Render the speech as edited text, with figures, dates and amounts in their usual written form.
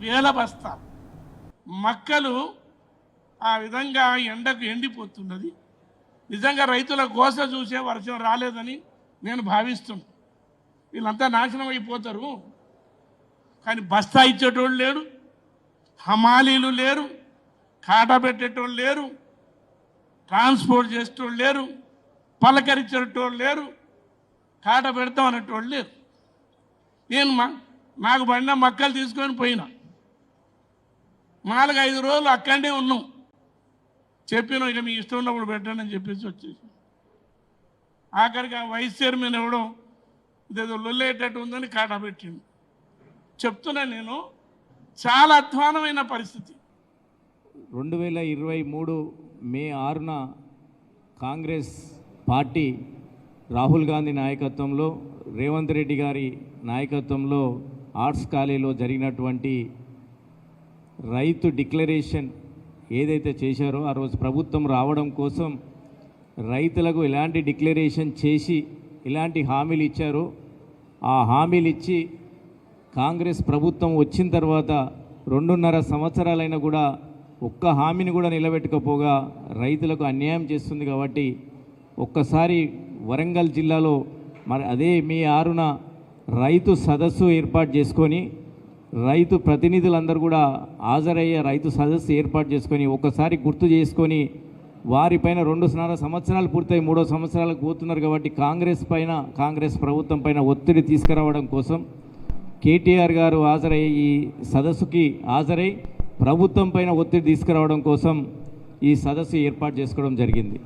వేల బస్తా మక్కలు ఆ విధంగా ఎండకు ఎండిపోతున్నది. నిజంగా రైతుల కోస చూసే వర్షం రాలేదని నేను భావిస్తున్నాను. వీళ్ళంతా నాశనం అయిపోతారు. కానీ బస్తా ఇచ్చేటోళ్ళు లేరు, హమాలీలు లేరు, కాటా పెట్టేటోళ్ళు లేరు, ట్రాన్స్పోర్ట్ చేసేటోళ్ళు లేరు, పలకరించేటోళ్ళు లేరు, కాట పెడతాం అనేటోళ్ళు లేరు. నేను నాకు పడిన మక్కలు తీసుకొని పోయినా 4-5 రోజులు అక్కడనే ఉన్నాం. చెప్పిన ఇక మీ ఇష్టం ఉన్నప్పుడు పెట్టండి అని చెప్పేసి వచ్చేసి ఆఖరికి ఆ వైస్ చైర్మన్ ఇవ్వడం ఇదేదో లొల్లేటట్టు ఉందని కాటా పెట్టిండు. చెప్తున్నా నేను, చాలా అధ్వానమైన పరిస్థితి. 2023 మే 6న కాంగ్రెస్ పార్టీ రాహుల్ గాంధీ నాయకత్వంలో, రేవంత్ రెడ్డి గారి నాయకత్వంలో ఆర్ట్స్ కాలేజీలో జరిగినటువంటి రైతు డిక్లరేషన్ ఏదైతే చేశారో ఆ రోజు ప్రభుత్వం రావడం కోసం రైతులకు ఎలాంటి డిక్లరేషన్ చేసి ఎలాంటి హామీలు ఇచ్చారో ఆ హామీలు ఇచ్చి కాంగ్రెస్ ప్రభుత్వం వచ్చిన తర్వాత 2.5 సంవత్సరాలైనా కూడా ఒక్క హామీని కూడా నిలబెట్టకపోగా రైతులకు అన్యాయం చేస్తుంది. కాబట్టి ఒక్కసారి వరంగల్ జిల్లాలో మరి అదే మే 6న రైతు సదస్సు ఏర్పాటు చేసుకొని రైతు ప్రతినిధులందరూ కూడా హాజరయ్యే రైతు సదస్సు ఏర్పాటు చేసుకొని ఒకసారి గుర్తు చేసుకొని వారిపైన 2.5 సంవత్సరాలు పూర్తయి 3వ సంవత్సరాలకు పోతున్నారు. కాబట్టి కాంగ్రెస్ ప్రభుత్వం పైన ఒత్తిడి తీసుకురావడం కోసం కేటీఆర్ గారు హాజరయ్యే ఈ సదస్సుకి హాజరై ప్రభుత్వం పైన ఒత్తిడి తీసుకురావడం కోసం ఈ సదస్సు ఏర్పాటు చేసుకోవడం జరిగింది.